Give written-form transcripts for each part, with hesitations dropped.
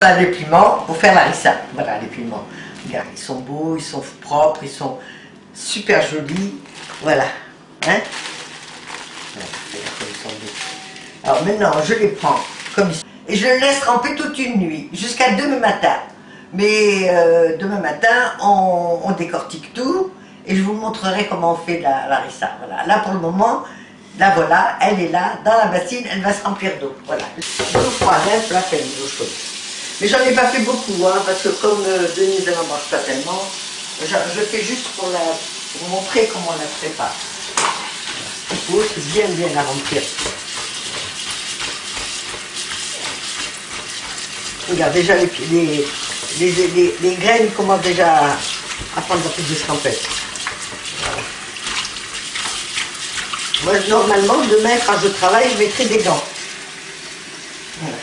Voilà les piments pour faire la harissa. Voilà les piments. Regarde, ils sont beaux, ils sont propres, ils sont super jolis. Voilà. Hein? Ils sont beaux. Alors maintenant, je les prends comme ici. Et je les laisse tremper toute une nuit, jusqu'à demain matin. Mais demain matin, on décortique tout. Et je vous montrerai comment on fait la harissa. Voilà. Là pour le moment, là voilà, elle est là, dans la bassine, elle va se remplir d'eau. Voilà. L'eau froide, la peine d'eau chaude. Mais j'en ai pas fait beaucoup, hein, parce que comme Denise elle n'en mange pas tellement, je fais juste pour montrer comment on la prépare. Il faut bien la remplir. Regarde, déjà les graines commencent déjà à prendre un peu d'escampette. Voilà. Moi, normalement, demain, quand je travaille, je mettrai des gants. Voilà.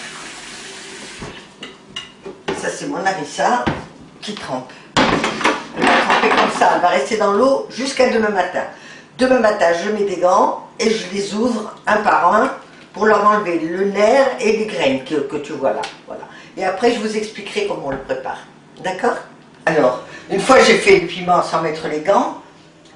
Ça, c'est mon harissa qui trempe. Elle va tremper comme ça, elle va rester dans l'eau jusqu'à demain matin. Demain matin, je mets des gants et je les ouvre un par un pour leur enlever le nerf et les graines que tu vois là. Voilà. Et après, je vous expliquerai comment on le prépare. D'accord? Alors, une fois que j'ai fait le piment sans mettre les gants,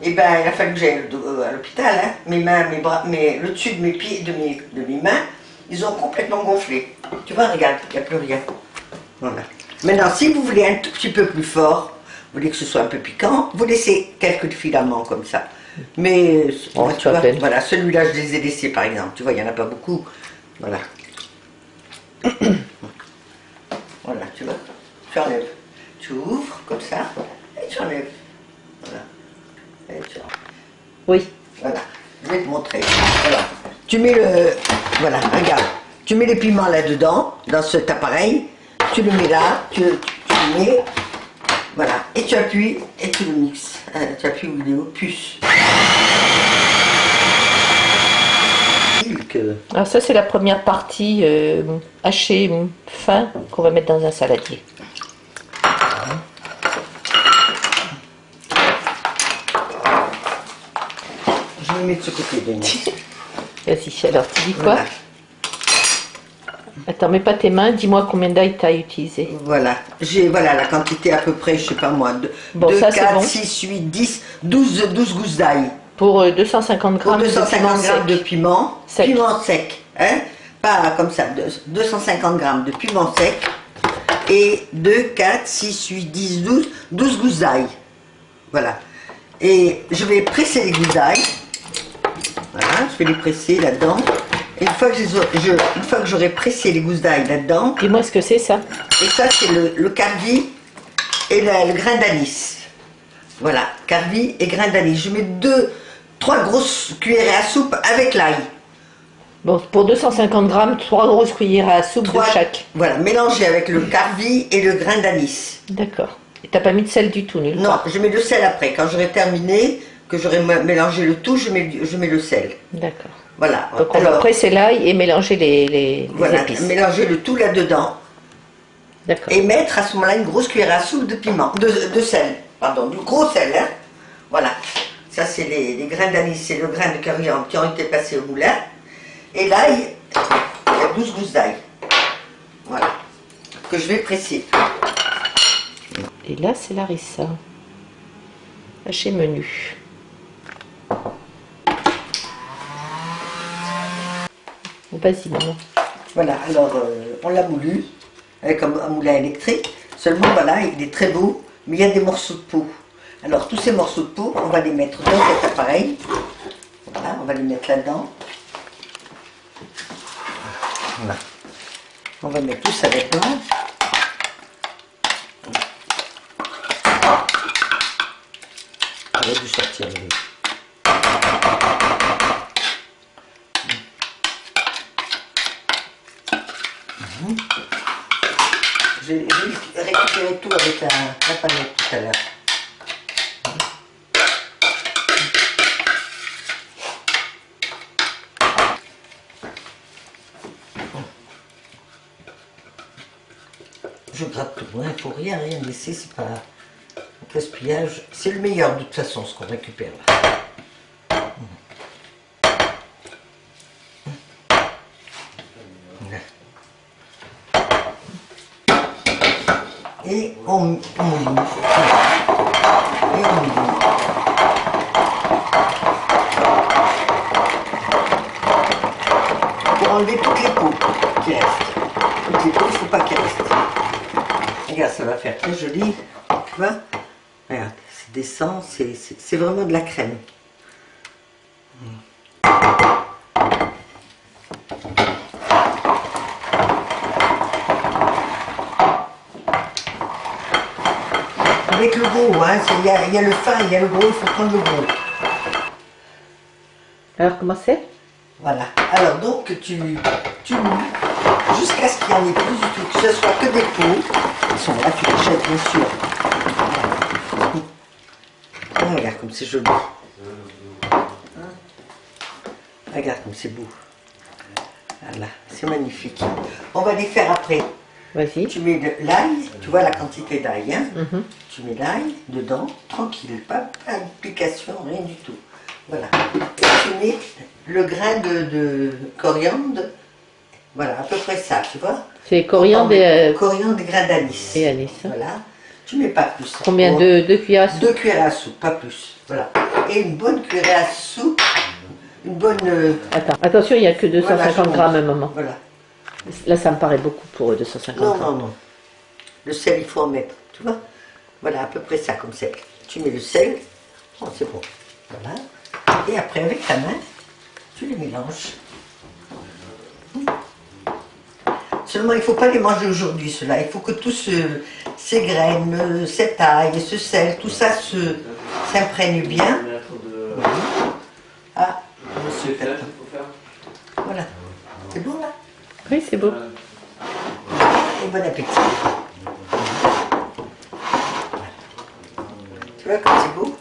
et ben, il a fallu que j'aille à l'hôpital. Hein. Mes mains, mes bras, le dessus de mes pieds, de mes mains, ils ont complètement gonflé. Tu vois, regarde, il n'y a plus rien. Voilà. Maintenant, si vous voulez un tout petit peu plus fort, vous voulez que ce soit un peu piquant, vous laissez quelques filaments comme ça. Mais moi, tu vois, voilà, celui-là, je les ai laissés par exemple. Tu vois, il n'y en a pas beaucoup. Voilà. Voilà, tu vois. Tu enlèves. Tu ouvres comme ça et tu enlèves. Voilà. Et tu enlèves. Oui. Voilà. Je vais te montrer. Voilà. Tu mets le. Voilà, regarde. Tu mets les piments là-dedans, dans cet appareil. Tu le mets là, tu le mets, voilà, et tu appuies et tu le mixes. Tu appuies où il est au puce. Alors ça c'est la première partie hachée fin qu'on va mettre dans un saladier. Je me mets de ce côté, Denis. Vas-y, alors tu dis quoi? Voilà. Attends, mets pas tes mains, dis-moi combien d'ail tu as utilisé. Voilà, j'ai voilà la quantité à peu près, je sais pas moi, 2, bon, 4, bon. 6, 8, 10, 12 gousses d'ail. Pour 250 grammes, pour 250 grammes de piment sec. Piment sec, hein, pas comme ça, 250 grammes de piment sec et 2, 4, 6, 8, 10, 12 gousses d'ail. Voilà. Et je vais presser les gousses d'ail. Voilà, je vais les presser là-dedans. Une fois que j'aurai pressé les gousses d'ail là-dedans. Dis-moi ce que c'est ça. Et ça, c'est le carvi et le grain d'anis. Voilà, carvi et grain d'anis. Je mets 3 grosses cuillerées à soupe avec l'ail. Bon, pour 250 grammes, 3 grosses cuillères à soupe de chaque. Voilà, mélangé avec le carvi et le grain d'anis. D'accord. Et t'as pas mis de sel du tout, nulle part? Non, je mets le sel après. Quand j'aurai terminé, que j'aurai mélangé le tout, je mets le sel. D'accord. Voilà. Donc on va presser l'ail et mélanger les épices. Mélanger le tout là-dedans. D'accord. Et mettre à ce moment-là une grosse cuillère à soupe de piment, de sel. Pardon, du gros sel. Hein. Voilà. Ça, c'est les grains d'anis, c'est le grain de coriandre qui ont été passés au moulin. Et l'ail, il y a 12 gousses d'ail. Voilà. Que je vais presser. Et là, c'est la harissa. Haché menu. Vas-y, maman. Voilà, alors on l'a moulu avec un moulin électrique. Seulement, voilà, il est très beau, mais il y a des morceaux de peau. Alors, tous ces morceaux de peau, on va les mettre dans cet appareil. Voilà, on va les mettre là-dedans. Voilà. On va mettre tout ça là-dedans. On va dû sortir. J'ai récupéré tout avec la palette tout à l'heure. Je gratte tout, il ne faut rien laisser, c'est pas un gaspillage. C'est le meilleur de toute façon ce qu'on récupère là. Et on mouille. Et on mouille. Pour enlever toutes les peaux qui restent. Toutes les peaux, il ne faut pas qu'elles restent. Regarde, ça va faire très joli. Tu vois? Regarde, c'est descend, c'est vraiment de la crème. Avec le gros, hein, il y a le fin, il y a le gros, il faut prendre le gros. Alors, comment c'est? Voilà. Alors donc tu mouilles jusqu'à ce qu'il n'y en ait plus du tout, que ce soit que des peaux. Ils sont là, tu les jettes bien sûr. Oh, regarde comme c'est joli. Regarde comme c'est beau. Voilà, c'est magnifique. On va les faire après. Vas-y. Tu mets de l'ail, tu vois la quantité d'ail, hein. Tu mets l'ail dedans, tranquille, pas d'application, rien du tout. Voilà. Et tu mets le grain de coriandre, voilà, à peu près ça, tu vois. C'est coriandre et coriandre et grain d'anis. et anis. Voilà. Tu mets pas plus. Combien de cuillères à soupe? 2 cuillères à soupe, pas plus. Voilà. Et une bonne cuillère à soupe, une bonne... Attends, attention, il n'y a que 250 voilà, grammes, maman. Voilà. Là, ça me paraît beaucoup pour 250 Non, grammes. non, non. Le sel, il faut en mettre, tu vois. Voilà, à peu près ça comme sel. Tu mets le sel, oh, c'est bon. Voilà. Et après, avec ta main, tu les mélanges. Seulement, il ne faut pas les manger aujourd'hui, ceux-là. Il faut que tout ces graines, cette ail, ce sel, tout ça s'imprègne bien. Ah, monsieur, voilà. C'est bon, là? Oui, c'est beau. Et bon appétit. Tu vois comme c'est beau?